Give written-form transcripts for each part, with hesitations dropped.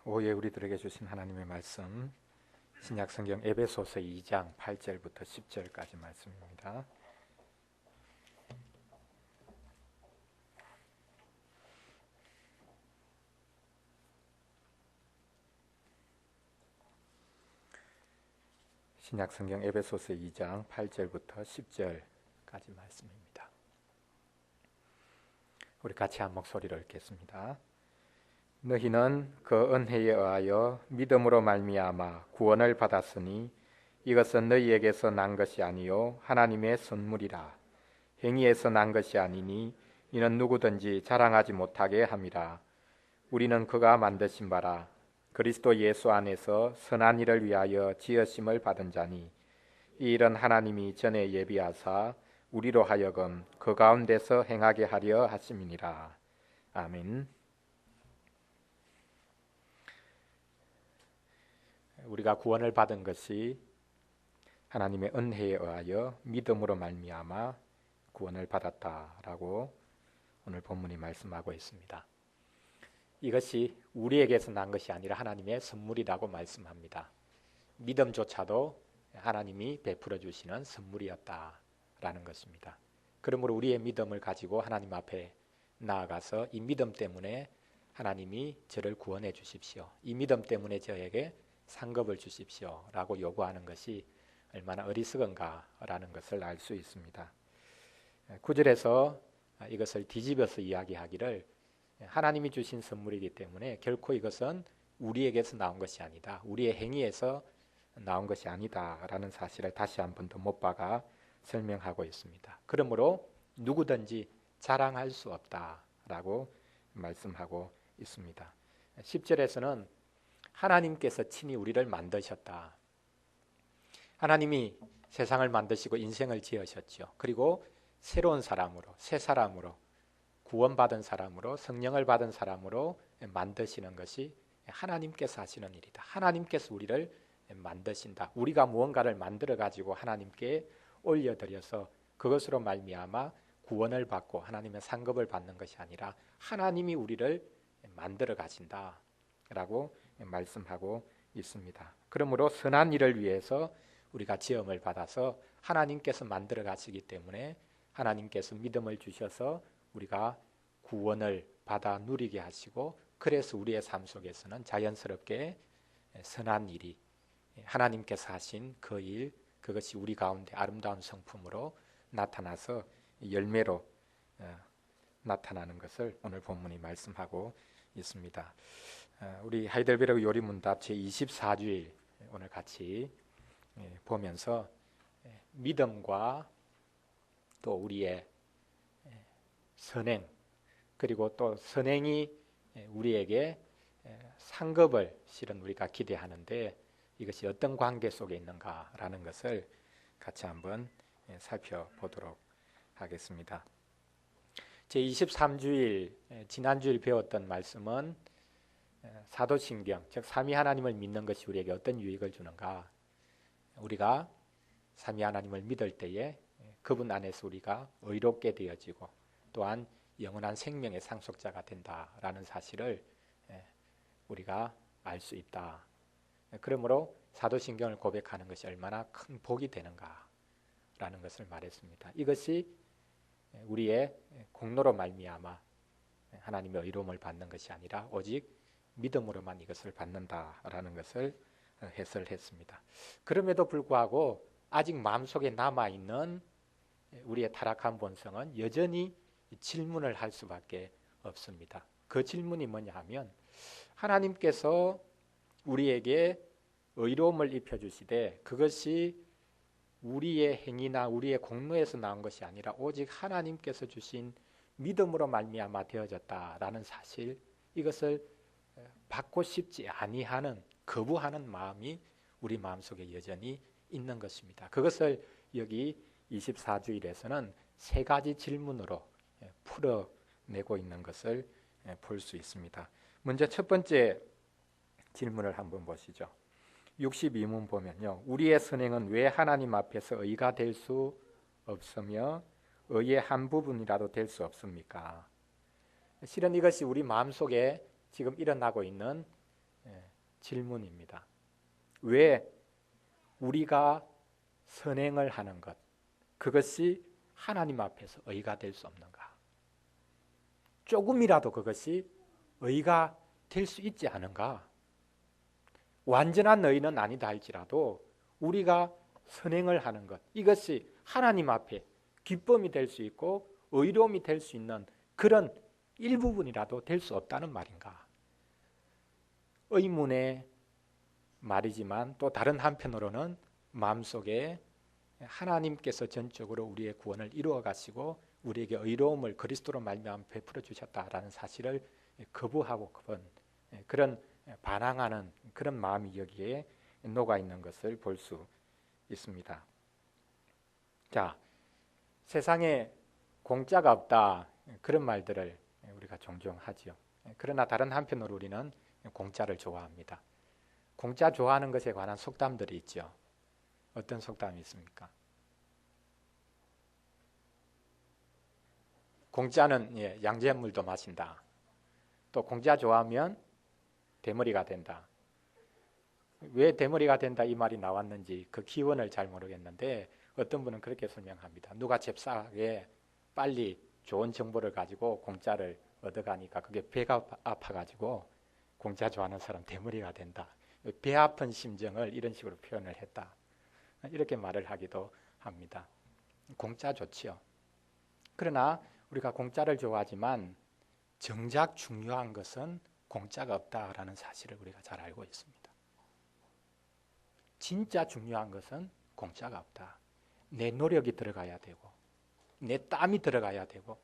오후에 우리들에게 주신 하나님의 말씀, 신약성경 에베소서 2장 8절부터 10절까지 말씀입니다. 신약성경 에베소서 2장 8절부터 10절까지 말씀입니다. 우리 같이 한 목소리로 읽겠습니다. 너희는 그 은혜에 의하여 믿음으로 말미암아 구원을 받았으니 이것은 너희에게서 난 것이 아니요 하나님의 선물이라. 행위에서 난 것이 아니니 이는 누구든지 자랑하지 못하게 함이라. 우리는 그가 만드신 바라 그리스도 예수 안에서 선한 일을 위하여 지으심을 받은 자니 이 일은 하나님이 전에 예비하사 우리로 하여금 그 가운데서 행하게 하려 하심이니라. 아멘. 우리가 구원을 받은 것이 하나님의 은혜에 의하여 믿음으로 말미암아 구원을 받았다라고 오늘 본문이 말씀하고 있습니다. 이것이 우리에게서 난 것이 아니라 하나님의 선물이라고 말씀합니다. 믿음조차도 하나님이 베풀어 주시는 선물이었다라는 것입니다. 그러므로 우리의 믿음을 가지고 하나님 앞에 나아가서 이 믿음 때문에 하나님이 저를 구원해 주십시오. 이 믿음 때문에 저에게 상급을 주십시오 라고 요구하는 것이 얼마나 어리석은가라는 것을 알 수 있습니다. 9절에서 이것을 뒤집어서 이야기하기를 하나님이 주신 선물이기 때문에 결코 이것은 우리에게서 나온 것이 아니다. 우리의 행위에서 나온 것이 아니다 라는 사실을 다시 한 번 더 못 박아 설명하고 있습니다. 그러므로 누구든지 자랑할 수 없다라고 말씀하고 있습니다. 10절에서는 하나님께서 친히 우리를 만드셨다. 하나님이 세상을 만드시고 인생을 지으셨죠. 그리고 새로운 사람으로, 새 사람으로, 구원받은 사람으로, 성령을 받은 사람으로 만드시는 것이 하나님께서 하시는 일이다. 하나님께서 우리를 만드신다. 우리가 무언가를 만들어 가지고 하나님께 올려드려서 그것으로 말미암아 구원을 받고 하나님의 상급을 받는 것이 아니라 하나님이 우리를 만들어 가신다 라고 말씀하고 있습니다. 그러므로 선한 일을 위해서 우리가 지음을 받아서 하나님께서 만들어 가시기 때문에 하나님께서 믿음을 주셔서 우리가 구원을 받아 누리게 하시고 그래서 우리의 삶 속에서는 자연스럽게 선한 일이 하나님께서 하신 그 일, 그것이 우리 가운데 아름다운 성품으로 나타나서 열매로 나타나는 것을 오늘 본문이 말씀하고 있습니다. 우리 하이델베르그 요리문답 제24주일 오늘 같이 보면서 믿음과 또 우리의 선행 그리고 또 선행이 우리에게 상급을 실은 우리가 기대하는데 이것이 어떤 관계 속에 있는가라는 것을 같이 한번 살펴보도록 하겠습니다. 제23주일 지난주일 배웠던 말씀은 사도신경, 즉 삼위 하나님을 믿는 것이 우리에게 어떤 유익을 주는가. 우리가 삼위 하나님을 믿을 때에 그분 안에서 우리가 의롭게 되어지고 또한 영원한 생명의 상속자가 된다라는 사실을 우리가 알 수 있다. 그러므로 사도신경을 고백하는 것이 얼마나 큰 복이 되는가라는 것을 말했습니다. 이것이 우리의 공로로 말미암아 하나님의 의로움을 받는 것이 아니라 오직 믿음으로만 이것을 받는다라는 것을 해설했습니다. 그럼에도 불구하고 아직 마음속에 남아있는 우리의 타락한 본성은 여전히 질문을 할 수밖에 없습니다. 그 질문이 뭐냐 하면 하나님께서 우리에게 의로움을 입혀주시되 그것이 우리의 행위나 우리의 공로에서 나온 것이 아니라 오직 하나님께서 주신 믿음으로 말미암아 되어졌다라는 사실, 이것을 받고 싶지 아니하는 거부하는 마음이 우리 마음속에 여전히 있는 것입니다. 그것을 여기 24주일에서는 세 가지 질문으로 풀어내고 있는 것을 볼 수 있습니다. 먼저 첫 번째 질문을 한번 보시죠. 62문 보면요. 우리의 선행은 왜 하나님 앞에서 의가 될 수 없으며 의의 한 부분이라도 될 수 없습니까? 실은 이것이 우리 마음속에 지금 일어나고 있는 질문입니다. 왜 우리가 선행을 하는 것, 그것이 하나님 앞에서 의가 될 수 없는가? 조금이라도 그것이 의가 될 수 있지 않은가? 완전한 의는 아니다 할지라도 우리가 선행을 하는 것, 이것이 하나님 앞에 기쁨이 될 수 있고 의로움이 될 수 있는 그런 일부분이라도 될 수 없다는 말인가? 의문의 말이지만 또 다른 한편으로는 마음속에 하나님께서 전적으로 우리의 구원을 이루어 가시고 우리에게 의로움을 그리스도로 말미암아 베풀어 주셨다라는 사실을 거부하고 그런 반항하는 그런 마음이 여기에 녹아 있는 것을 볼 수 있습니다. 자, 세상에 공짜가 없다, 그런 말들을 우리가 종종 하죠. 그러나 다른 한편으로 우리는 공짜를 좋아합니다. 공짜 좋아하는 것에 관한 속담들이 있죠. 어떤 속담이 있습니까? 공짜는 양잿물도 마신다. 또 공짜 좋아하면 대머리가 된다. 왜 대머리가 된다 이 말이 나왔는지 그 기원을 잘 모르겠는데 어떤 분은 그렇게 설명합니다. 누가 잽싸게 빨리 좋은 정보를 가지고 공짜를 얻어가니까 그게 배가 아파가지고 공짜 좋아하는 사람 대머리가 된다. 배 아픈 심정을 이런 식으로 표현을 했다. 이렇게 말을 하기도 합니다. 공짜 좋지요. 그러나 우리가 공짜를 좋아하지만 정작 중요한 것은 공짜가 없다라는 사실을 우리가 잘 알고 있습니다. 진짜 중요한 것은 공짜가 없다. 내 노력이 들어가야 되고 내 땀이 들어가야 되고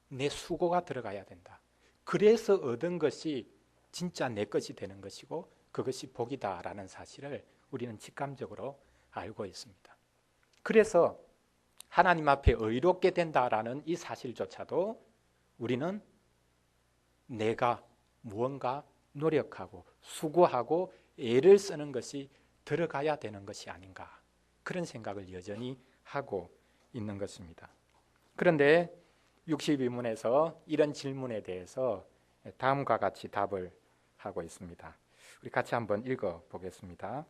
내 수고가 들어가야 된다. 그래서 얻은 것이 진짜 내 것이 되는 것이고 그것이 복이다라는 사실을 우리는 직감적으로 알고 있습니다. 그래서 하나님 앞에 의롭게 된다라는 이 사실조차도 우리는 내가 무언가 노력하고 수고하고 애를 쓰는 것이 들어가야 되는 것이 아닌가, 그런 생각을 여전히 하고 있는 것입니다. 그런데 62문에서 이런 질문에 대해서 다음과 같이 답을 하고 있습니다. 우리 같이 한번 읽어보겠습니다.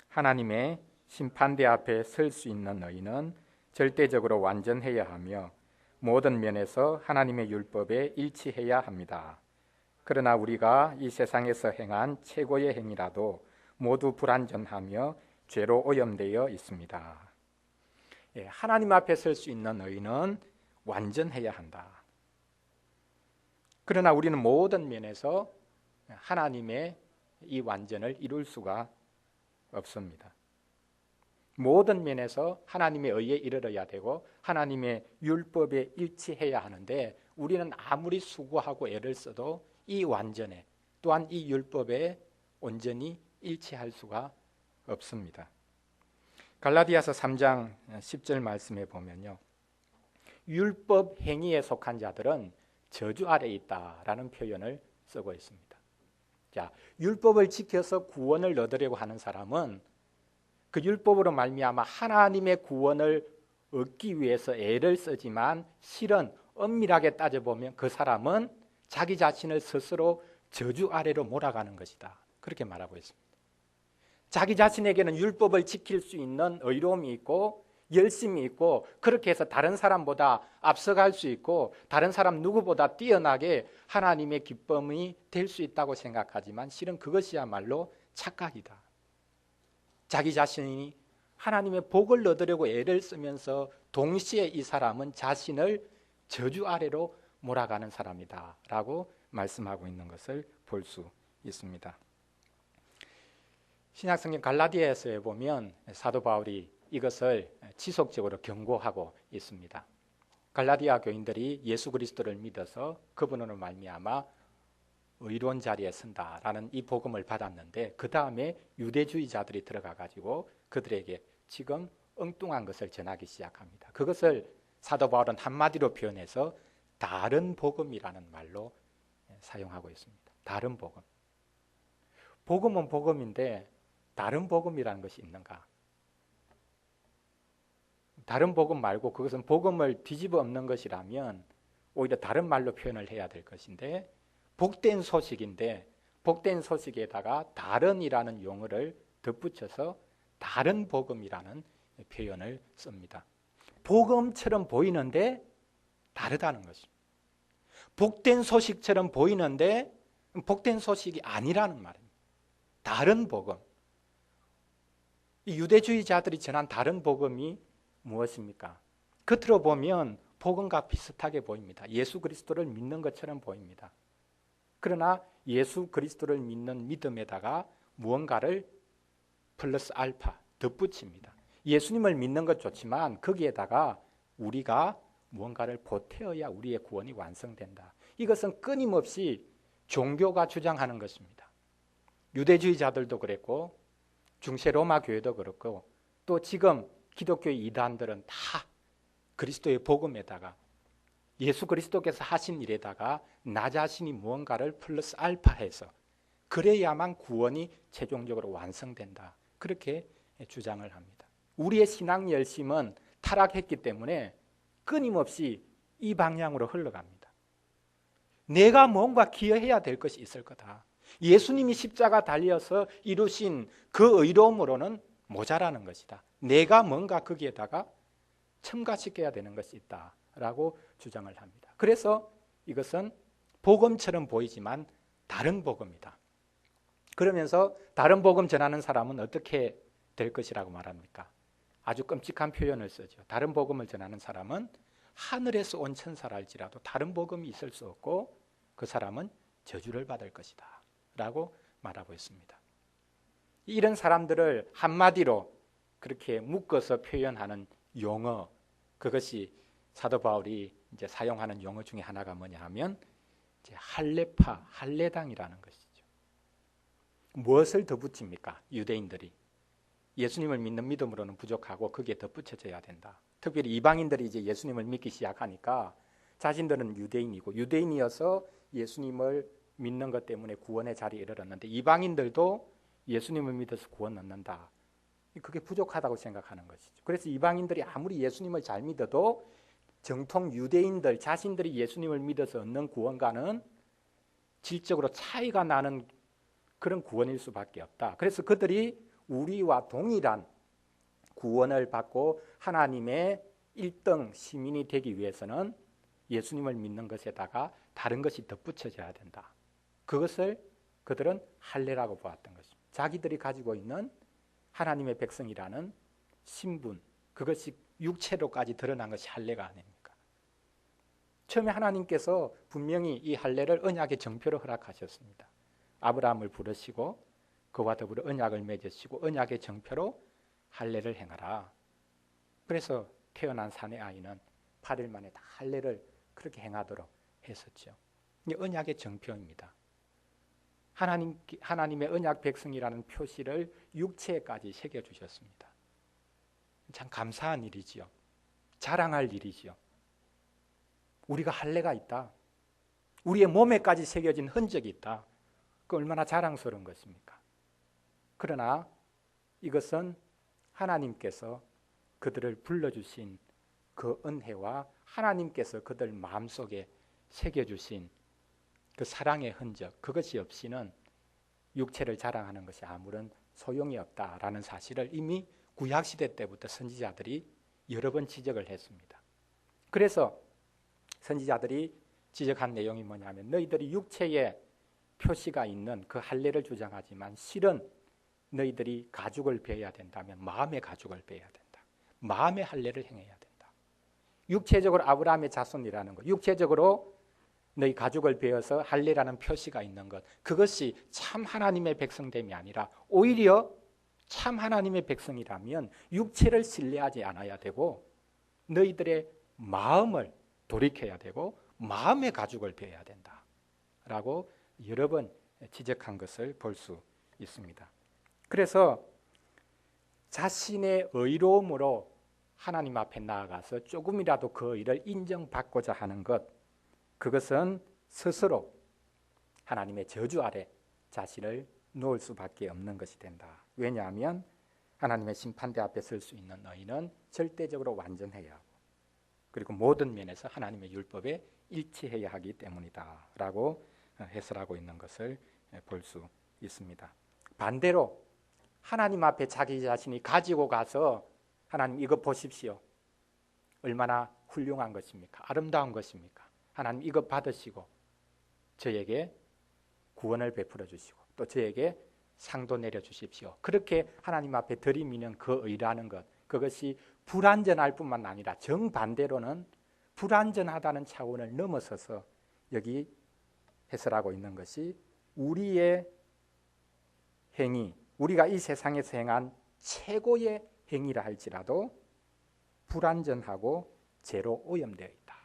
하나님의 심판대 앞에 설 수 있는 의인은 절대적으로 완전해야 하며 모든 면에서 하나님의 율법에 일치해야 합니다. 그러나 우리가 이 세상에서 행한 최고의 행위라도 모두 불완전하며 죄로 오염되어 있습니다. 하나님 앞에 설 수 있는 의인은 완전해야 한다. 그러나 우리는 모든 면에서 하나님의 이 완전을 이룰 수가 없습니다. 모든 면에서 하나님의 의에 이르러야 되고 하나님의 율법에 일치해야 하는데 우리는 아무리 수고하고 애를 써도 이 완전에 또한 이 율법에 온전히 일치할 수가 없습니다. 갈라디아서 3장 10절 말씀에 보면요, 율법 행위에 속한 자들은 저주 아래에 있다라는 표현을 쓰고 있습니다. 자, 율법을 지켜서 구원을 얻으려고 하는 사람은 그 율법으로 말미암아 하나님의 구원을 얻기 위해서 애를 쓰지만 실은 엄밀하게 따져보면 그 사람은 자기 자신을 스스로 저주 아래로 몰아가는 것이다. 그렇게 말하고 있습니다. 자기 자신에게는 율법을 지킬 수 있는 의로움이 있고 열심이 있고 그렇게 해서 다른 사람보다 앞서갈 수 있고 다른 사람 누구보다 뛰어나게 하나님의 기쁨이 될 수 있다고 생각하지만 실은 그것이야말로 착각이다. 자기 자신이 하나님의 복을 얻으려고 애를 쓰면서 동시에 이 사람은 자신을 저주 아래로 몰아가는 사람이다 라고 말씀하고 있는 것을 볼 수 있습니다. 신약성경 갈라디아서에 보면 사도 바울이 이것을 지속적으로 경고하고 있습니다. 갈라디아 교인들이 예수 그리스도를 믿어서 그분으로 말미암아 의로운 자리에 선다라는 이 복음을 받았는데 그 다음에 유대주의자들이 들어가 가지고 그들에게 지금 엉뚱한 것을 전하기 시작합니다. 그것을 사도 바울은 한마디로 표현해서 다른 복음이라는 말로 사용하고 있습니다. 다른 복음. 복음은 복음인데 다른 복음이라는 것이 있는가? 다른 복음 말고 그것은 복음을 뒤집어 엎는 것이라면 오히려 다른 말로 표현을 해야 될 것인데 복된 소식인데 복된 소식에다가 다른이라는 용어를 덧붙여서 다른 복음이라는 표현을 씁니다. 복음처럼 보이는데 다르다는 것입니다. 복된 소식처럼 보이는데 복된 소식이 아니라는 말입니다. 다른 복음. 유대주의자들이 전한 다른 복음이 무엇입니까? 겉으로 보면 복음과 비슷하게 보입니다. 예수 그리스도를 믿는 것처럼 보입니다. 그러나 예수 그리스도를 믿는 믿음에다가 무언가를 플러스 알파 덧붙입니다. 예수님을 믿는 것 좋지만 거기에다가 우리가 무언가를 보태어야 우리의 구원이 완성된다. 이것은 끊임없이 종교가 주장하는 것입니다. 유대주의자들도 그랬고 중세 로마 교회도 그렇고 또 지금 기독교의 이단들은 다 그리스도의 복음에다가 예수 그리스도께서 하신 일에다가 나 자신이 무언가를 플러스 알파해서 그래야만 구원이 최종적으로 완성된다. 그렇게 주장을 합니다. 우리의 신앙 열심은 타락했기 때문에 끊임없이 이 방향으로 흘러갑니다. 내가 뭔가 기여해야 될 것이 있을 거다. 예수님이 십자가 달려서 이루신 그 의로움으로는 모자라는 것이다. 내가 뭔가 거기에다가 첨가시켜야 되는 것이 있다라고 주장을 합니다. 그래서 이것은 복음처럼 보이지만 다른 복음이다. 그러면서 다른 복음 전하는 사람은 어떻게 될 것이라고 말합니까? 아주 끔찍한 표현을 쓰죠. 다른 복음을 전하는 사람은 하늘에서 온 천사랄지라도 다른 복음이 있을 수 없고 그 사람은 저주를 받을 것이다 라고 말하고 있습니다. 이런 사람들을 한마디로 그렇게 묶어서 표현하는 용어, 그것이 사도 바울이 이제 사용하는 용어 중에 하나가 뭐냐 하면 이제 할례파, 할례당이라는 것이죠. 무엇을 덧붙입니까? 유대인들이 예수님을 믿는 믿음으로는 부족하고 거기에 덧붙여져야 된다. 특별히 이방인들이 이제 예수님을 믿기 시작하니까 자신들은 유대인이고 유대인이어서 예수님을 믿는 것 때문에 구원의 자리에 이르렀는데 이방인들도 예수님을 믿어서 구원 얻는다. 그게 부족하다고 생각하는 것이죠. 그래서 이방인들이 아무리 예수님을 잘 믿어도 정통 유대인들 자신들이 예수님을 믿어서 얻는 구원과는 질적으로 차이가 나는 그런 구원일 수밖에 없다. 그래서 그들이 우리와 동일한 구원을 받고 하나님의 1등 시민이 되기 위해서는 예수님을 믿는 것에다가 다른 것이 덧붙여져야 된다. 그것을 그들은 할례라고 보았던 것입니다. 자기들이 가지고 있는 하나님의 백성이라는 신분, 그것이 육체로까지 드러난 것이 할례가 아닙니까? 처음에 하나님께서 분명히 이 할례를 언약의 정표로 허락하셨습니다. 아브라함을 부르시고 그와 더불어 언약을 맺으시고 언약의 정표로 할례를 행하라. 그래서 태어난 사내 아이는 8일 만에 다 할례를 그렇게 행하도록 했었죠. 이게 언약의 정표입니다. 하나님의 언약 백성이라는 표시를 육체에까지 새겨주셨습니다. 참 감사한 일이지요. 자랑할 일이지요. 우리가 할례가 있다. 우리의 몸에까지 새겨진 흔적이 있다. 그 얼마나 자랑스러운 것입니까? 그러나 이것은 하나님께서 그들을 불러주신 그 은혜와 하나님께서 그들 마음속에 새겨주신 그 사랑의 흔적, 그것이 없이는 육체를 자랑하는 것이 아무런 소용이 없다라는 사실을 이미 구약시대 때부터 선지자들이 여러 번 지적을 했습니다. 그래서 선지자들이 지적한 내용이 뭐냐면 너희들이 육체에 표시가 있는 그 할례를 주장하지만 실은 너희들이 가죽을 베어야 된다면 마음의 가죽을 베어야 된다. 마음의 할례를 행해야 된다. 육체적으로 아브라함의 자손이라는 것, 육체적으로 너희 가죽을 베어서 할례라는 표시가 있는 것, 그것이 참 하나님의 백성됨이 아니라 오히려 참 하나님의 백성이라면 육체를 신뢰하지 않아야 되고 너희들의 마음을 돌이켜야 되고 마음의 가죽을 베어야 된다 라고 여러 번 지적한 것을 볼 수 있습니다. 그래서 자신의 의로움으로 하나님 앞에 나아가서 조금이라도 그 의를 인정받고자 하는 것, 그것은 스스로 하나님의 저주 아래 자신을 놓을 수밖에 없는 것이 된다. 왜냐하면 하나님의 심판대 앞에 설 수 있는 의인은 절대적으로 완전해야 하고 그리고 모든 면에서 하나님의 율법에 일치해야 하기 때문이다 라고 해설하고 있는 것을 볼 수 있습니다. 반대로 하나님 앞에 자기 자신이 가지고 가서 하나님 이거 보십시오. 얼마나 훌륭한 것입니까? 아름다운 것입니까? 하나님 이거 받으시고 저에게 구원을 베풀어 주시고 또 저에게 상도 내려주십시오. 그렇게 하나님 앞에 들이미는 그 의라는 것, 그것이 불완전할 뿐만 아니라 정반대로는 불완전하다는 차원을 넘어서서 여기 해설하고 있는 것이 우리의 행위, 우리가 이 세상에서 행한 최고의 행위라 할지라도 불완전하고 죄로 오염되어 있다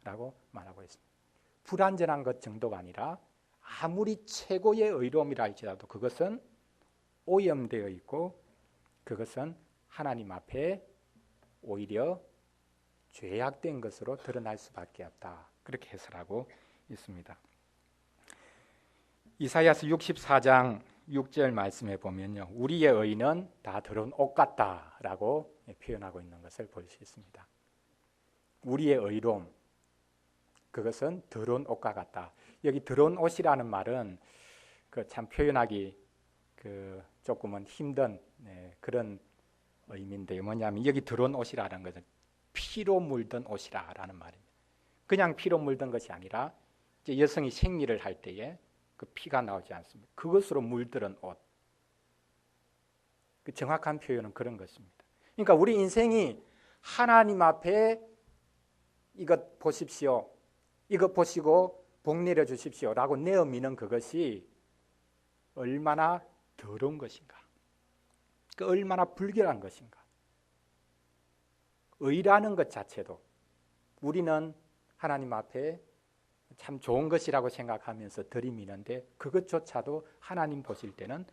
라고 말하고 있습니다. 불완전한 것 정도가 아니라 아무리 최고의 의로움이라 할지라도 그것은 오염되어 있고 그것은 하나님 앞에 오히려 죄악된 것으로 드러날 수밖에 없다. 그렇게 해설하고 있습니다. 이사야서 64장 6절 말씀해 보면요, 우리의 의는 다 더러운 옷 같다라고 표현하고 있는 것을 볼 수 있습니다. 우리의 의로움, 그것은 더러운 옷과 같다. 여기 더러운 옷이라는 말은 참 표현하기 조금은 힘든 그런 의미인데 뭐냐면 여기 더러운 옷이라는 것은 피로 물든 옷이라는 말입니다. 그냥 피로 물든 것이 아니라 이제 여성이 생리를 할 때에 그 피가 나오지 않습니다. 그것으로 물들은 옷. 그 정확한 표현은 그런 것입니다. 그러니까 우리 인생이 하나님 앞에 이것 보십시오. 이것 보시고 복 내려 주십시오 라고 내어미는 그것이 얼마나 더러운 것인가, 얼마나 불결한 것인가. 의라는 것 자체도 우리는 하나님 앞에 참 좋은 것이라고 생각하면서 들이미는데 그것조차도 하나님 보실 때는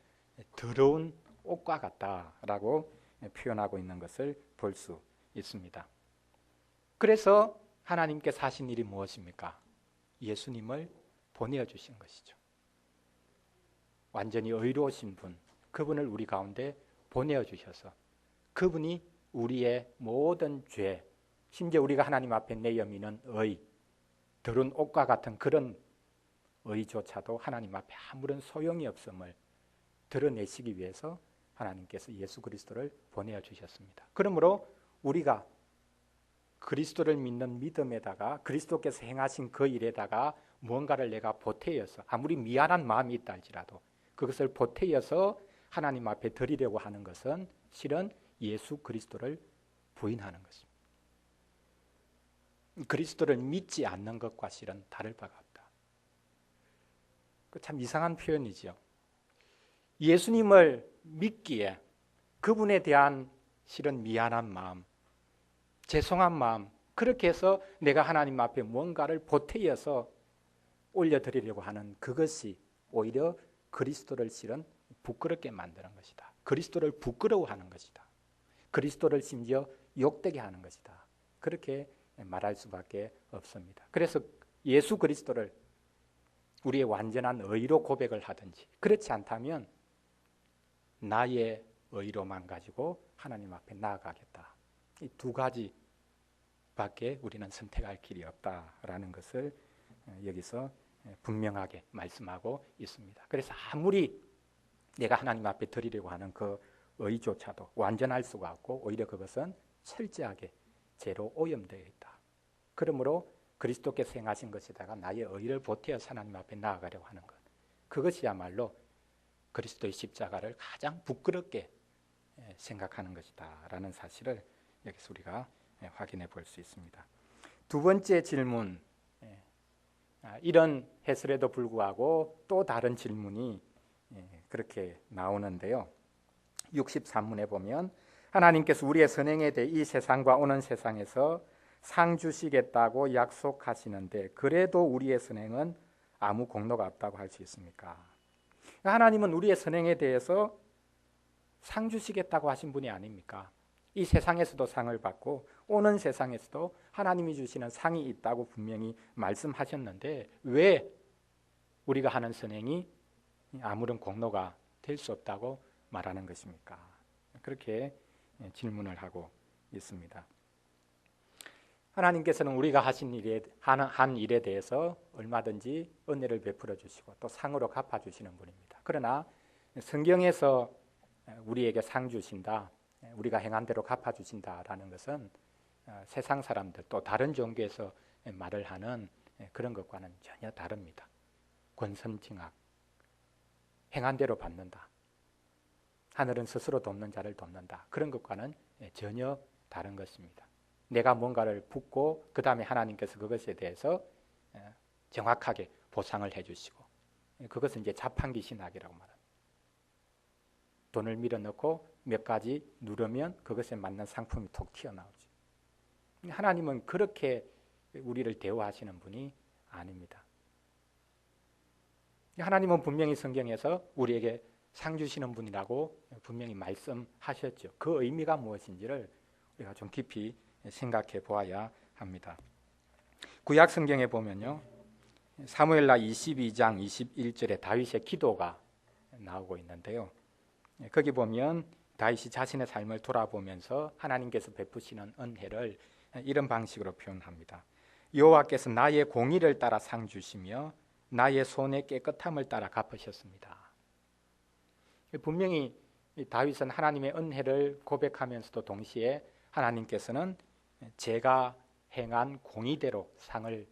더러운 옷과 같다라고 표현하고 있는 것을 볼 수 있습니다. 그래서 하나님께서 하신 일이 무엇입니까? 예수님을 보내주신 것이죠. 완전히 의로우신 분, 그분을 우리 가운데 보내주셔서 그분이 우리의 모든 죄, 심지어 우리가 하나님 앞에 내어미는 의, 더러운 옷과 같은 그런 의조차도 하나님 앞에 아무런 소용이 없음을 드러내시기 위해서 하나님께서 예수 그리스도를 보내주셨습니다. 그러므로 우리가 그리스도를 믿는 믿음에다가 그리스도께서 행하신 그 일에다가 무언가를 내가 보태어서 아무리 미안한 마음이 있다 할지라도 그것을 보태어서 하나님 앞에 드리려고 하는 것은 실은 예수 그리스도를 부인하는 것입니다. 그리스도를 믿지 않는 것과 실은 다를 바가 없다. 참 이상한 표현이죠. 예수님을 믿기에 그분에 대한 실은 미안한 마음, 죄송한 마음, 그렇게 해서 내가 하나님 앞에 뭔가를 보태어서 올려드리려고 하는 그것이 오히려 그리스도를 실은 부끄럽게 만드는 것이다. 그리스도를 부끄러워하는 것이다. 그리스도를 심지어 욕되게 하는 것이다. 그렇게 말할 수밖에 없습니다. 그래서 예수 그리스도를 우리의 완전한 의로 고백을 하든지 그렇지 않다면 나의 의로만 가지고 하나님 앞에 나아가겠다. 이 두 가지밖에 우리는 선택할 길이 없다라는 것을 여기서 분명하게 말씀하고 있습니다. 그래서 아무리 내가 하나님 앞에 드리려고 하는 그 의조차도 완전할 수가 없고 오히려 그것은 철저하게 죄로 오염되어 있다. 그러므로 그리스도께서 행하신 것에다가 나의 의를 보태어서 하나님 앞에 나아가려고 하는 것, 그것이야말로 그리스도의 십자가를 가장 부끄럽게 생각하는 것이다 라는 사실을 여기서 우리가 확인해 볼 수 있습니다. 두 번째 질문, 이런 해설에도 불구하고 또 다른 질문이 그렇게 나오는데요. 63문에 보면 하나님께서 우리의 선행에 대해 이 세상과 오는 세상에서 상 주시겠다고 약속하시는데 그래도 우리의 선행은 아무 공로가 없다고 할 수 있습니까? 하나님은 우리의 선행에 대해서 상 주시겠다고 하신 분이 아닙니까? 이 세상에서도 상을 받고 오는 세상에서도 하나님이 주시는 상이 있다고 분명히 말씀하셨는데 왜 우리가 하는 선행이 아무런 공로가 될 수 없다고 말하는 것입니까? 그렇게 질문을 하고 있습니다. 하나님께서는 우리가 하신 일에 한 일에 대해서 얼마든지 은혜를 베풀어 주시고 또 상으로 갚아 주시는 분입니다. 그러나 성경에서 우리에게 상 주신다, 우리가 행한 대로 갚아 주신다라는 것은 세상 사람들 또 다른 종교에서 말을 하는 그런 것과는 전혀 다릅니다. 권선징악, 행한 대로 받는다, 하늘은 스스로 돕는 자를 돕는다, 그런 것과는 전혀 다른 것입니다. 내가 뭔가를 붓고 그 다음에 하나님께서 그것에 대해서 정확하게 보상을 해주시고, 그것은 이제 자판기 신학이라고 말합니다. 돈을 밀어넣고 몇 가지 누르면 그것에 맞는 상품이 톡 튀어나오죠. 하나님은 그렇게 우리를 대우하시는 분이 아닙니다. 하나님은 분명히 성경에서 우리에게 상 주시는 분이라고 분명히 말씀하셨죠. 그 의미가 무엇인지를 우리가 좀 깊이 생각해 보아야 합니다. 구약 성경에 보면요, 사무엘라 22장 21절에 다윗의 기도가 나오고 있는데요, 거기 보면 다윗이 자신의 삶을 돌아보면서 하나님께서 베푸시는 은혜를 이런 방식으로 표현합니다. 여호와께서 나의 공의를 따라 상 주시며 나의 손의 깨끗함을 따라 갚으셨습니다. 분명히 다윗은 하나님의 은혜를 고백하면서도 동시에 하나님께서는 제가 행한 공의대로 상을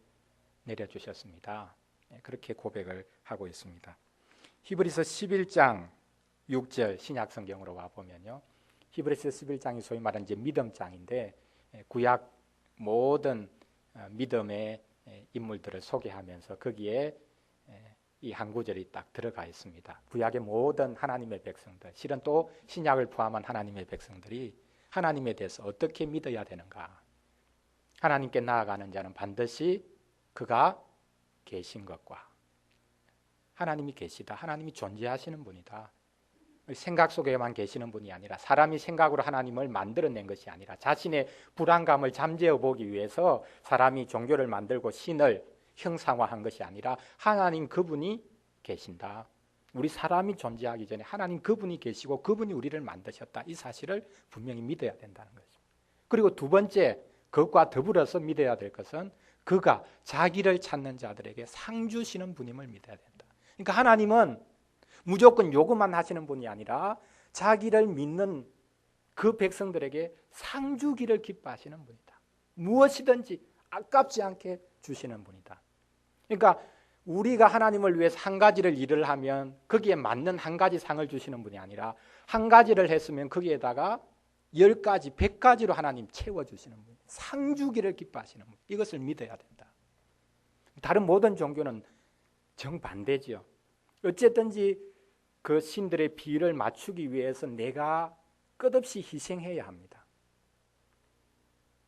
내려주셨습니다. 그렇게 고백을 하고 있습니다. 히브리서 11장 6절 신약성경으로 와보면요, 히브리서 11장이 소위 말하는 이제 믿음장인데 구약 모든 믿음의 인물들을 소개하면서 거기에 이 한 구절이 딱 들어가 있습니다. 구약의 모든 하나님의 백성들, 실은 또 신약을 포함한 하나님의 백성들이 하나님에 대해서 어떻게 믿어야 되는가. 하나님께 나아가는 자는 반드시 그가 계신 것과, 하나님이 계시다, 하나님이 존재하시는 분이다, 생각 속에만 계시는 분이 아니라 사람이 생각으로 하나님을 만들어낸 것이 아니라 자신의 불안감을 잠재워 보기 위해서 사람이 종교를 만들고 신을 형상화한 것이 아니라 하나님 그분이 계신다, 우리 사람이 존재하기 전에 하나님 그분이 계시고 그분이 우리를 만드셨다, 이 사실을 분명히 믿어야 된다는 것입니다. 그리고 두 번째, 그것과 더불어서 믿어야 될 것은 그가 자기를 찾는 자들에게 상 주시는 분임을 믿어야 된다. 그러니까 하나님은 무조건 요구만 하시는 분이 아니라 자기를 믿는 그 백성들에게 상 주기를 기뻐하시는 분이다. 무엇이든지 아깝지 않게 주시는 분이다. 그러니까 우리가 하나님을 위해서 한 가지를 일을 하면 거기에 맞는 한 가지 상을 주시는 분이 아니라 한 가지를 했으면 거기에다가 10가지, 100가지로 하나님 채워주시는 분, 상 주기를 기뻐하시는 분, 이것을 믿어야 된다. 다른 모든 종교는 정반대지요. 어쨌든지 그 신들의 비를 맞추기 위해서 내가 끝없이 희생해야 합니다.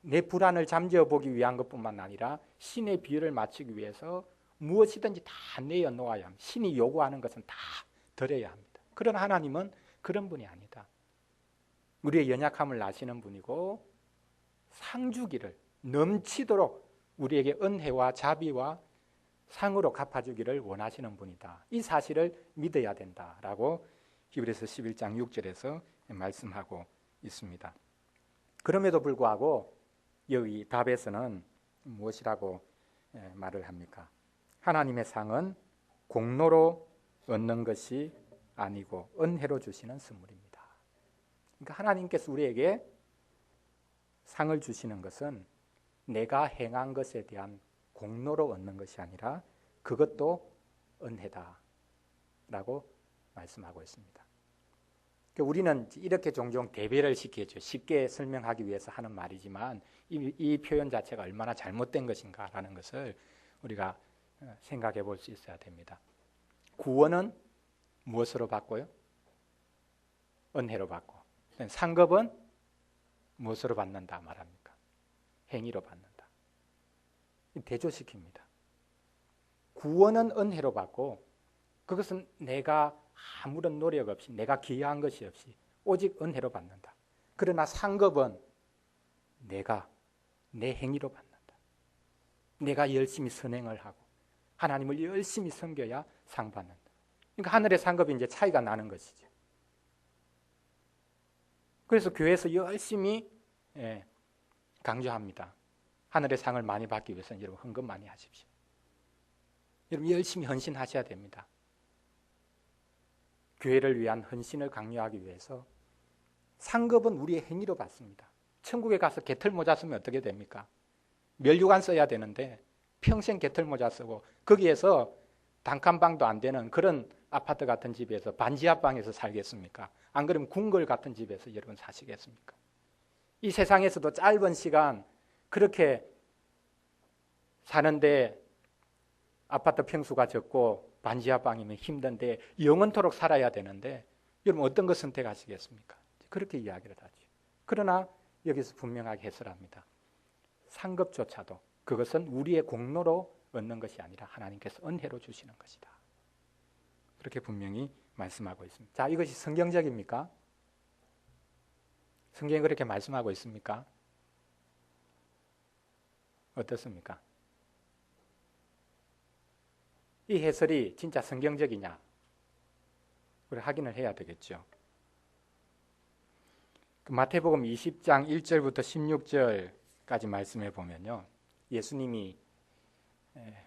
내 불안을 잠재워 보기 위한 것뿐만 아니라 신의 비를 맞추기 위해서 무엇이든지 다 내어놓아야 합니다. 신이 요구하는 것은 다 드려야 합니다. 그러나 하나님은 그런 분이 아니다. 우리의 연약함을 아시는 분이고 상 주기를 넘치도록 우리에게 은혜와 자비와 상으로 갚아주기를 원하시는 분이다. 이 사실을 믿어야 된다라고 히브리서 11장 6절에서 말씀하고 있습니다. 그럼에도 불구하고 여기 답에서는 무엇이라고 말을 합니까? 하나님의 상은 공로로 얻는 것이 아니고 은혜로 주시는 선물입니다. 그러니까 하나님께서 우리에게 상을 주시는 것은 내가 행한 것에 대한 공로로 얻는 것이 아니라 그것도 은혜다라고 말씀하고 있습니다. 우리는 이렇게 종종 대별을 시키죠. 쉽게 설명하기 위해서 하는 말이지만 이 표현 자체가 얼마나 잘못된 것인가라는 것을 우리가 생각해 볼 수 있어야 됩니다. 구원은 무엇으로 받고요? 은혜로 받고, 상급은 무엇으로 받는다 말합니까? 행위로 받는다. 대조시킵니다. 구원은 은혜로 받고 그것은 내가 아무런 노력 없이, 내가 기여한 것이 없이 오직 은혜로 받는다. 그러나 상급은 내가 내 행위로 받는다. 내가 열심히 선행을 하고 하나님을 열심히 섬겨야 상 받는다. 그러니까 하늘의 상급이 이제 차이가 나는 것이죠. 그래서 교회에서 열심히 강조합니다. 하늘의 상을 많이 받기 위해서는 여러분 헌금 많이 하십시오. 여러분 열심히 헌신하셔야 됩니다. 교회를 위한 헌신을 강요하기 위해서 상급은 우리의 행위로 받습니다. 천국에 가서 개털모자 쓰면 어떻게 됩니까? 면류관 써야 되는데 평생 개털모자 쓰고 거기에서 단칸방도 안 되는 그런 아파트 같은 집에서 반지하방에서 살겠습니까? 안 그러면 궁궐 같은 집에서 여러분 사시겠습니까? 이 세상에서도 짧은 시간 그렇게 사는데 아파트 평수가 적고 반지하방이면 힘든데 영원토록 살아야 되는데 여러분 어떤 거 선택하시겠습니까? 그렇게 이야기를 하죠. 그러나 여기서 분명하게 해설을 합니다. 상급조차도 그것은 우리의 공로로 얻는 것이 아니라 하나님께서 은혜로 주시는 것이다. 그렇게 분명히 말씀하고 있습니다. 자, 이것이 성경적입니까? 성경이 그렇게 말씀하고 있습니까? 어떻습니까? 이 해설이 진짜 성경적이냐? 우리 확인을 해야 되겠죠. 마태복음 20장 1절부터 16절까지 말씀해 보면요. 예수님이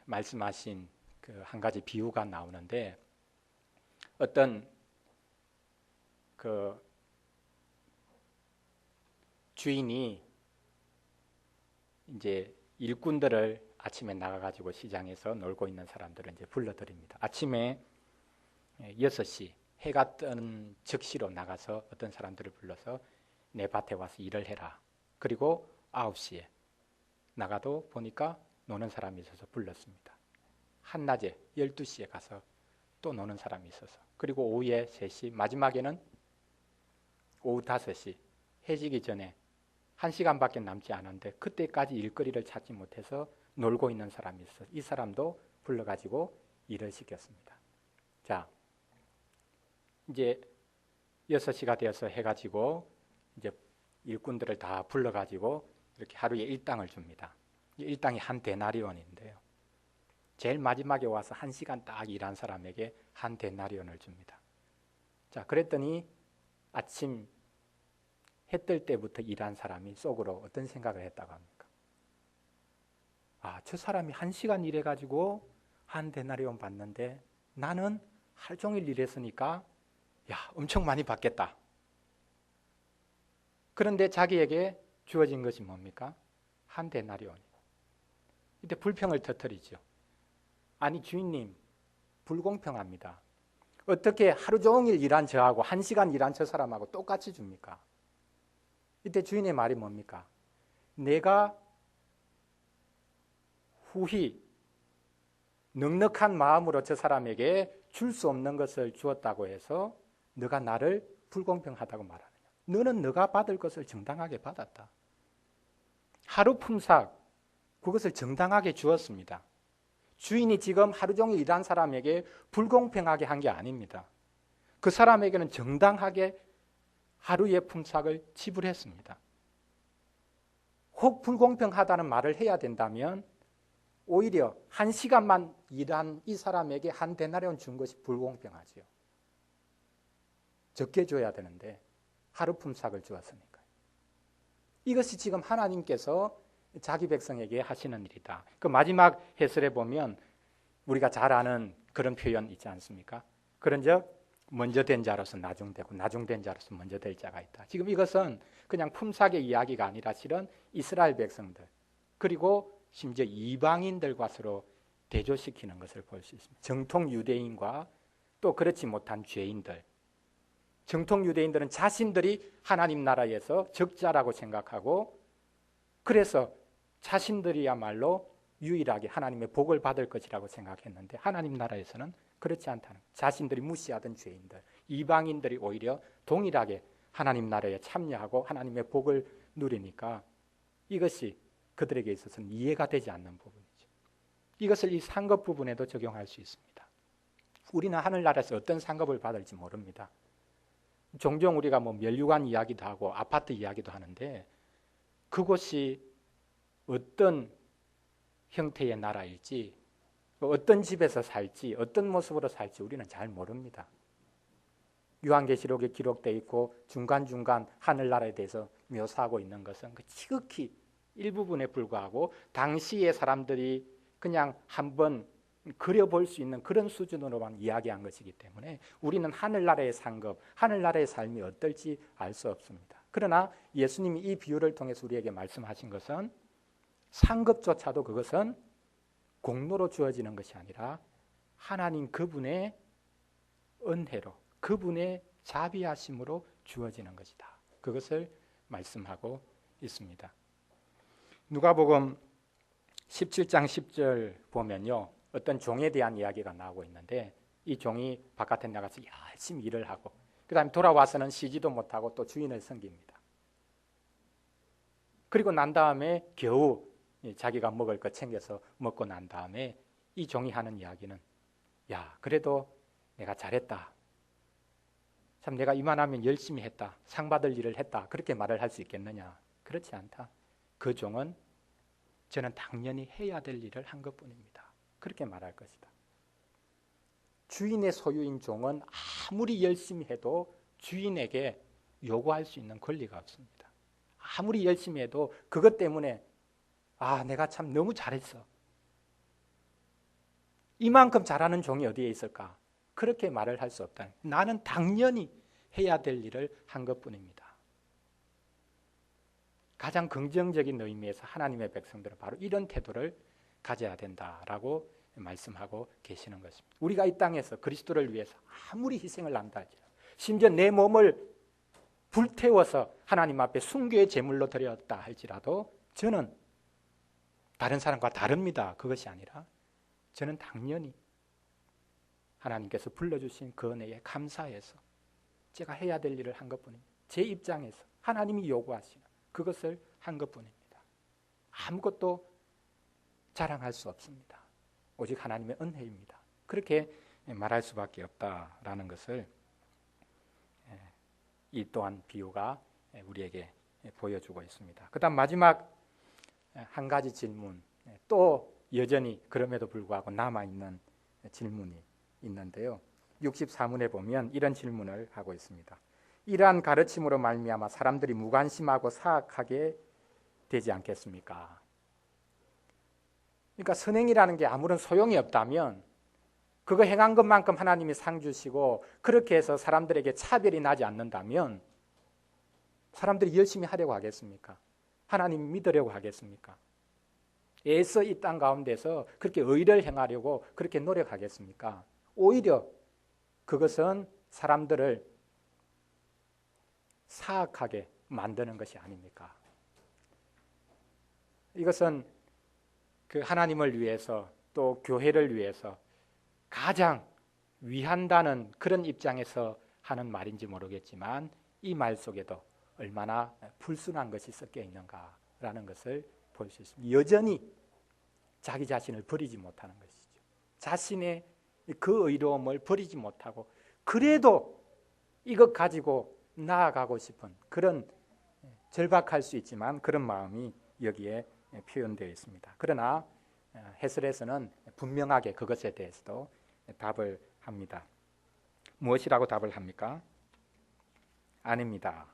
말씀하신 그 한 가지 비유가 나오는데 어떤 그 주인이 이제 일꾼들을 아침에 나가가지고 시장에서 놀고 있는 사람들을 이제 불러드립니다. 아침에 6시 해가 뜨는 즉시로 나가서 어떤 사람들을 불러서 내 밭에 와서 일을 해라. 그리고 9시에 나가도 보니까 노는 사람이 있어서 불렀습니다. 한낮에 12시에 가서 또 노는 사람이 있어서 그리고 오후에 3시 마지막에는 오후 5시 해지기 전에 1시간밖에 남지 않았는데 그때까지 일거리를 찾지 못해서 놀고 있는 사람이 있어서 이 사람도 불러가지고 일을 시켰습니다. 자, 이제 6시가 되어서 해가지고 이제 일꾼들을 다 불러가지고 이렇게 하루에 일당을 줍니다. 일당이 한 데나리온인데요. 제일 마지막에 와서 1시간 딱 일한 사람에게 한 데나리온을 줍니다. 자, 그랬더니 아침 해 뜰 때부터 일한 사람이 속으로 어떤 생각을 했다고 합니까? 아, 저 사람이 1시간 일해가지고 한 데나리온 받는데 나는 하루 종일 일했으니까 야, 엄청 많이 받겠다. 그런데 자기에게 주어진 것이 뭡니까? 한 데나리온이고. 이때 불평을 터뜨리죠. 아니 주인님, 불공평합니다. 어떻게 하루 종일 일한 저하고 1시간 일한 저 사람하고 똑같이 줍니까? 이때 주인의 말이 뭡니까? 내가 후히 넉넉한 마음으로 저 사람에게 줄 수 없는 것을 주었다고 해서 너가 나를 불공평하다고 말하느냐? 너는 너가 받을 것을 정당하게 받았다. 하루 품삯 그것을 정당하게 주었습니다. 주인이 지금 하루 종일 일한 사람에게 불공평하게 한 게 아닙니다. 그 사람에게는 정당하게 하루의 품삯을 지불했습니다. 혹 불공평하다는 말을 해야 된다면 오히려 1시간만 일한 이 사람에게 한 데나리온 준 것이 불공평하지요. 적게 줘야 되는데 하루 품삯을 주었으니까요. 이것이 지금 하나님께서 자기 백성에게 하시는 일이다. 그 마지막 해설에 보면 우리가 잘 아는 그런 표현 있지 않습니까? 그런즉 먼저 된 자로서 나중되고 나중된 자로서 먼저 될 자가 있다. 지금 이것은 그냥 품삯의 이야기가 아니라 실은 이스라엘 백성들 그리고 심지어 이방인들과 서로 대조시키는 것을 볼 수 있습니다. 정통 유대인과 또 그렇지 못한 죄인들. 정통 유대인들은 자신들이 하나님 나라에서 적자라고 생각하고 그래서 자신들이야말로 유일하게 하나님의 복을 받을 것이라고 생각했는데 하나님 나라에서는 그렇지 않다는 거예요. 자신들이 무시하던 죄인들, 이방인들이 오히려 동일하게 하나님 나라에 참여하고 하나님의 복을 누리니까 이것이 그들에게 있어서는 이해가 되지 않는 부분이죠. 이것을 이 상급 부분에도 적용할 수 있습니다. 우리는 하늘나라에서 어떤 상급을 받을지 모릅니다. 종종 우리가 뭐 면류관 이야기도 하고 아파트 이야기도 하는데 그곳이 어떤 형태의 나라일지 어떤 집에서 살지 어떤 모습으로 살지 우리는 잘 모릅니다. 요한계시록에 기록되어 있고 중간중간 하늘나라에 대해서 묘사하고 있는 것은 지극히 일부분에 불과하고 당시의 사람들이 그냥 한번 그려볼 수 있는 그런 수준으로만 이야기한 것이기 때문에 우리는 하늘나라의 상급, 하늘나라의 삶이 어떨지 알 수 없습니다. 그러나 예수님이 이 비유를 통해서 우리에게 말씀하신 것은 상급조차도 그것은 공로로 주어지는 것이 아니라 하나님 그분의 은혜로, 그분의 자비하심으로 주어지는 것이다. 그것을 말씀하고 있습니다. 누가복음 17장 10절 보면요, 어떤 종에 대한 이야기가 나오고 있는데 이 종이 바깥에 나가서 열심히 일을 하고 그 다음에 돌아와서는 쉬지도 못하고 또 주인을 섬깁니다. 그리고 난 다음에 겨우 자기가 먹을 거 챙겨서 먹고 난 다음에 이 종이 하는 이야기는, 야, 그래도 내가 잘했다, 참 내가 이만하면 열심히 했다, 상 받을 일을 했다, 그렇게 말을 할 수 있겠느냐? 그렇지 않다. 그 종은 저는 당연히 해야 될 일을 한 것뿐입니다, 그렇게 말할 것이다. 주인의 소유인 종은 아무리 열심히 해도 주인에게 요구할 수 있는 권리가 없습니다. 아무리 열심히 해도 그것 때문에 내가 참 너무 잘했어, 이만큼 잘하는 종이 어디에 있을까? 그렇게 말을 할 수 없다. 나는 당연히 해야 될 일을 한 것뿐입니다. 가장 긍정적인 의미에서 하나님의 백성들은 바로 이런 태도를 가져야 된다라고 말씀하고 계시는 것입니다. 우리가 이 땅에서 그리스도를 위해서 아무리 희생을 한다 할지라도, 심지어 내 몸을 불태워서 하나님 앞에 순교의 제물로 드렸다 할지라도 저는 다른 사람과 다릅니다. 그것이 아니라 저는 당연히 하나님께서 불러주신 그 은혜에 감사해서 제가 해야 될 일을 한 것뿐입니다. 제 입장에서 하나님이 요구하시는 그것을 한 것뿐입니다. 아무것도 자랑할 수 없습니다. 오직 하나님의 은혜입니다. 그렇게 말할 수밖에 없다라는 것을 이 또한 비유가 우리에게 보여주고 있습니다. 그 다음 마지막 한 가지 질문, 또 여전히 그럼에도 불구하고 남아있는 질문이 있는데요, 64문에 보면 이런 질문을 하고 있습니다. 이러한 가르침으로 말미암아 사람들이 무관심하고 사악하게 되지 않겠습니까? 그러니까 선행이라는 게 아무런 소용이 없다면, 그거 행한 것만큼 하나님이 상 주시고 그렇게 해서 사람들에게 차별이 나지 않는다면 사람들이 열심히 하려고 하겠습니까? 하나님 믿으려고 하겠습니까? 애써 이 땅 가운데서 그렇게 의를 행하려고 그렇게 노력하겠습니까? 오히려 그것은 사람들을 사악하게 만드는 것이 아닙니까? 이것은 그 하나님을 위해서 또 교회를 위해서 가장 위한다는 그런 입장에서 하는 말인지 모르겠지만 이 말 속에도 얼마나 불순한 것이 섞여 있는가라는 것을 볼 수 있습니다. 여전히 자기 자신을 버리지 못하는 것이죠. 자신의 그 의로움을 버리지 못하고 그래도 이것 가지고 나아가고 싶은 그런, 절박할 수 있지만 그런 마음이 여기에 표현되어 있습니다. 그러나 해설에서는 분명하게 그것에 대해서도 답을 합니다. 무엇이라고 답을 합니까? 아닙니다.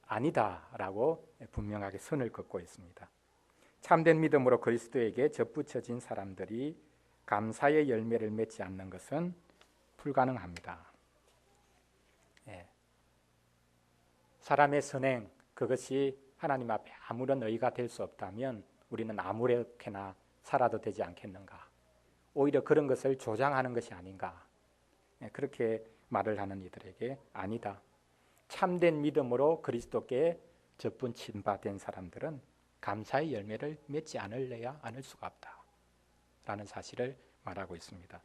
아니다라고 분명하게 선을 긋고 있습니다. 참된 믿음으로 그리스도에게 접붙여진 사람들이 감사의 열매를 맺지 않는 것은 불가능합니다. 사람의 선행, 그것이 하나님 앞에 아무런 의의가 될 수 없다면 우리는 아무렇게나 살아도 되지 않겠는가? 오히려 그런 것을 조장하는 것이 아닌가? 그렇게 말을 하는 이들에게 아니다. 참된 믿음으로 그리스도께 접붙임 된 사람들은 감사의 열매를 맺지 않을 수가 없다 라는 사실을 말하고 있습니다.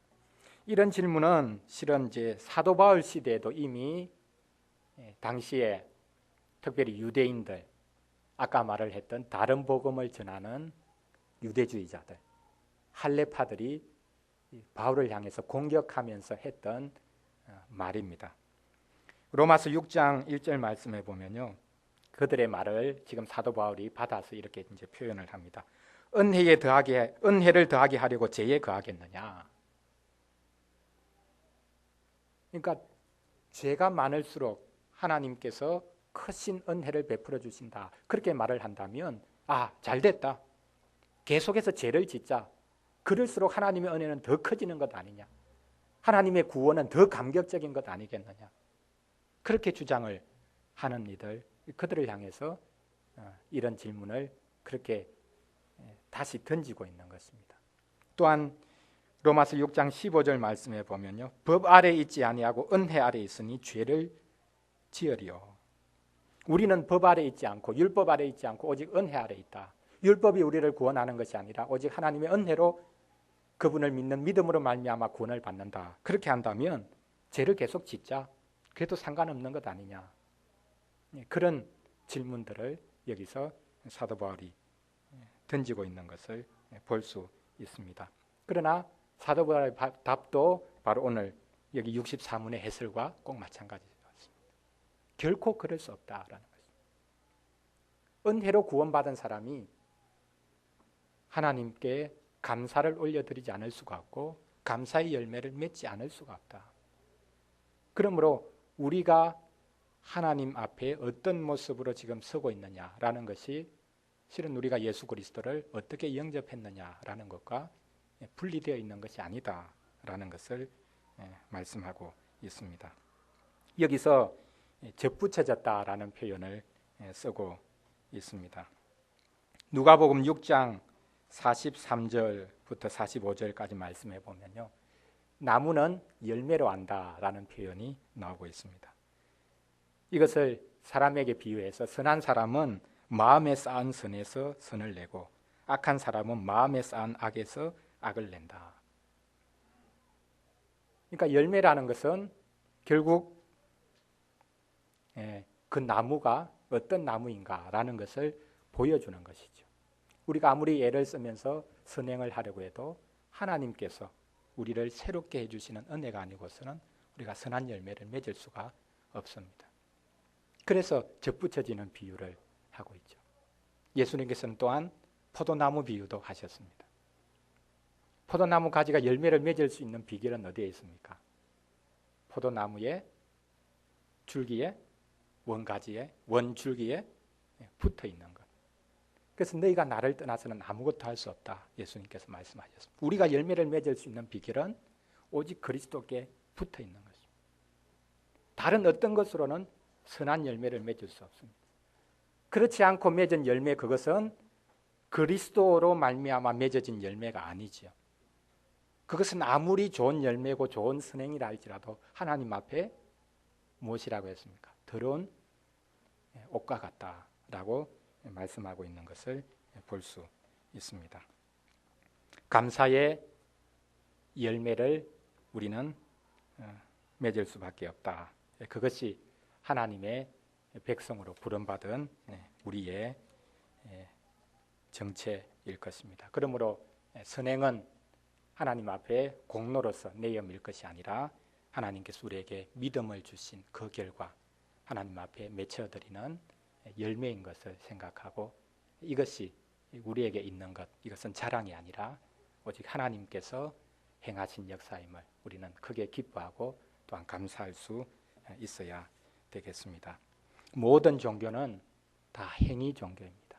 이런 질문은 실은 이제 사도 바울 시대에도 이미 당시에 특별히 유대인들, 아까 말을 했던 다른 복음을 전하는 유대주의자들, 할례파들이 바울을 향해서 공격하면서 했던 말입니다. 로마서 6장 1절 말씀해 보면요, 그들의 말을 지금 사도 바울이 받아서 이렇게 이제 표현을 합니다. 은혜를 더하게 하려고 죄에 거하겠느냐? 그러니까 죄가 많을수록 하나님께서 크신 은혜를 베풀어 주신다. 그렇게 말을 한다면 잘됐다. 계속해서 죄를 짓자. 그럴수록 하나님의 은혜는 더 커지는 것 아니냐. 하나님의 구원은 더 감격적인 것 아니겠느냐. 그렇게 주장을 하는 이들, 그들을 향해서 이런 질문을 그렇게 다시 던지고 있는 것입니다. 또한 로마서 6장 15절 말씀에 보면요, 법 아래 있지 아니하고 은혜 아래 있으니 죄를 지으리요. 우리는 법 아래 있지 않고 율법 아래 있지 않고 오직 은혜 아래 있다. 율법이 우리를 구원하는 것이 아니라 오직 하나님의 은혜로 그분을 믿는 믿음으로 말미암아 구원을 받는다. 그렇게 한다면 죄를 계속 짓자. 그래도 상관없는 것 아니냐. 그런 질문들을 여기서 사도 바울이 던지고 있는 것을 볼 수 있습니다. 그러나 사도 바울의 답도 바로 오늘 여기 64문의 해설과 꼭 마찬가지였습니다. 결코 그럴 수 없다라는 것입니다. 은혜로 구원받은 사람이 하나님께 감사를 올려드리지 않을 수가 없고 감사의 열매를 맺지 않을 수가 없다. 그러므로 우리가 하나님 앞에 어떤 모습으로 지금 서고 있느냐라는 것이 실은 우리가 예수 그리스도를 어떻게 영접했느냐라는 것과 분리되어 있는 것이 아니다라는 것을 말씀하고 있습니다. 여기서 접붙여졌다라는 표현을 쓰고 있습니다. 누가복음 6장 43절부터 45절까지 말씀해 보면요, 나무는 열매로 안다라는 표현이 나오고 있습니다. 이것을 사람에게 비유해서 선한 사람은 마음에 쌓은 선에서 선을 내고 악한 사람은 마음에 쌓은 악에서 악을 낸다. 그러니까 열매라는 것은 결국 그 나무가 어떤 나무인가라는 것을 보여주는 것이죠. 우리가 아무리 애를 쓰면서 선행을 하려고 해도 하나님께서 우리를 새롭게 해주시는 은혜가 아니고서는 우리가 선한 열매를 맺을 수가 없습니다. 그래서 접붙여지는 비유를 하고 있죠. 예수님께서는 또한 포도나무 비유도 하셨습니다. 포도나무 가지가 열매를 맺을 수 있는 비결은 어디에 있습니까? 포도나무의 줄기에, 원가지에, 원줄기에 붙어 있는 것. 그래서 너희가 나를 떠나서는 아무것도 할 수 없다. 예수님께서 말씀하셨습니다. 우리가 열매를 맺을 수 있는 비결은 오직 그리스도께 붙어 있는 것입니다. 다른 어떤 것으로는 선한 열매를 맺을 수 없습니다. 그렇지 않고 맺은 열매, 그것은 그리스도로 말미암아 맺어진 열매가 아니지요. 그것은 아무리 좋은 열매고 좋은 선행이라 할지라도 하나님 앞에 무엇이라고 했습니까? 더러운 옷과 같다라고 말씀하고 있는 것을 볼 수 있습니다. 감사의 열매를 우리는 맺을 수밖에 없다. 그것이 하나님의 백성으로 부름받은 우리의 정체일 것입니다. 그러므로 선행은 하나님 앞에 공로로서 내염일 것이 아니라 하나님께서 우리에게 믿음을 주신 그 결과 하나님 앞에 맺혀드리는 열매인 것을 생각하고, 이것이 우리에게 있는 것, 이것은 자랑이 아니라 오직 하나님께서 행하신 역사임을 우리는 크게 기뻐하고 또한 감사할 수 있어야 되겠습니다. 모든 종교는 다 행위 종교입니다.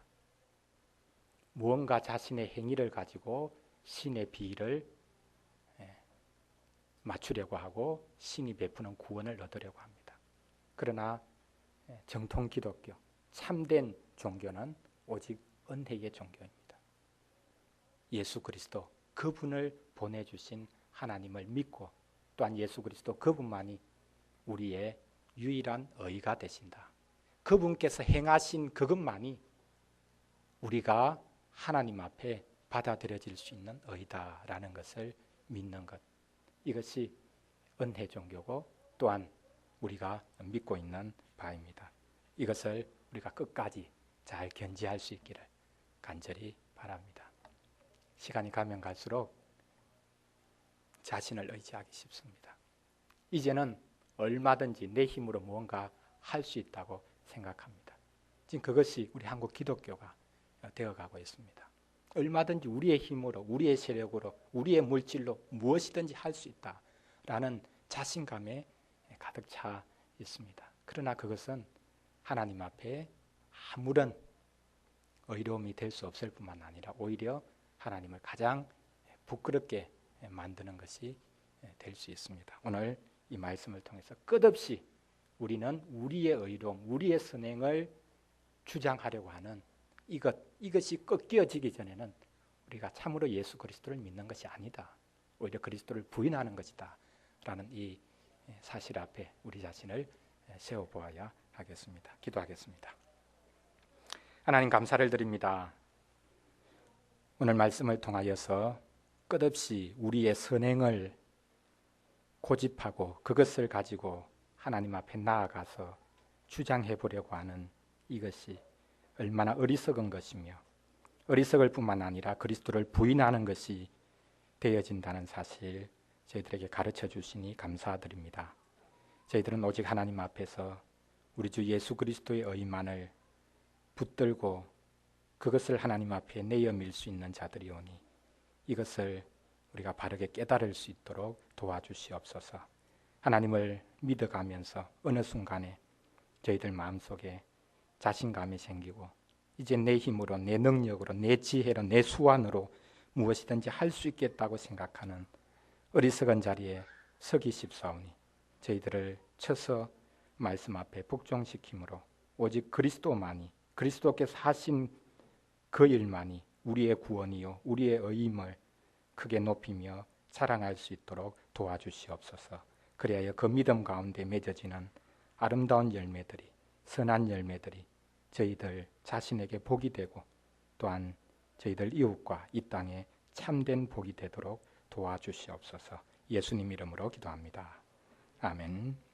무언가 자신의 행위를 가지고 신의 비를 맞추려고 하고 신이 베푸는 구원을 얻으려고 합니다. 그러나 정통 기독교, 참된 종교는 오직 은혜의 종교입니다. 예수 그리스도 그분을 보내주신 하나님을 믿고 또한 예수 그리스도 그분만이 우리의 유일한 의가 되신다. 그분께서 행하신 그것만이 우리가 하나님 앞에 받아들여질 수 있는 의다라는 것을 믿는 것, 이것이 은혜 종교고 또한 우리가 믿고 있는 바입니다. 이것을 우리가 끝까지 잘 견지할 수 있기를 간절히 바랍니다. 시간이 가면 갈수록 자신을 의지하기 쉽습니다. 이제는 얼마든지 내 힘으로 무언가 할 수 있다고 생각합니다. 지금 그것이 우리 한국 기독교가 되어가고 있습니다. 얼마든지 우리의 힘으로, 우리의 세력으로, 우리의 물질로 무엇이든지 할 수 있다라는 자신감에 가득 차 있습니다. 그러나 그것은 하나님 앞에 아무런 의로움이 될 수 없을 뿐만 아니라 오히려 하나님을 가장 부끄럽게 만드는 것이 될 수 있습니다. 오늘 이 말씀을 통해서 끝없이 우리는 우리의 의로움, 우리의 선행을 주장하려고 하는 이것이 꺾여지기 전에는 우리가 참으로 예수 그리스도를 믿는 것이 아니다. 오히려 그리스도를 부인하는 것이다. 라는 이 사실 앞에 우리 자신을 세워보아야 하겠습니다. 기도하겠습니다. 하나님 감사를 드립니다. 오늘 말씀을 통하여서 끝없이 우리의 선행을 고집하고 그것을 가지고 하나님 앞에 나아가서 주장해 보려고 하는 이것이 얼마나 어리석은 것이며 어리석을 뿐만 아니라 그리스도를 부인하는 것이 되어진다는 사실 저희들에게 가르쳐 주시니 감사드립니다. 저희들은 오직 하나님 앞에서 우리 주 예수 그리스도의 의만을 붙들고 그것을 하나님 앞에 내어밀 수 있는 자들이오니 이것을 우리가 바르게 깨달을 수 있도록 도와주시옵소서. 하나님을 믿어가면서 어느 순간에 저희들 마음속에 자신감이 생기고 이제 내 힘으로, 내 능력으로, 내 지혜로, 내 수완으로 무엇이든지 할 수 있겠다고 생각하는 어리석은 자리에 서기 싶사오니 저희들을 쳐서 말씀 앞에 복종시킴으로 오직 그리스도만이, 그리스도께서 하신 그 일만이 우리의 구원이요 우리의 의임을 크게 높이며 자랑할 수 있도록 도와주시옵소서. 그리하여 그 믿음 가운데 맺어지는 아름다운 열매들이, 선한 열매들이 저희들 자신에게 복이 되고 또한 저희들 이웃과 이 땅에 참된 복이 되도록 도와주시옵소서. 예수님 이름으로 기도합니다. 아멘.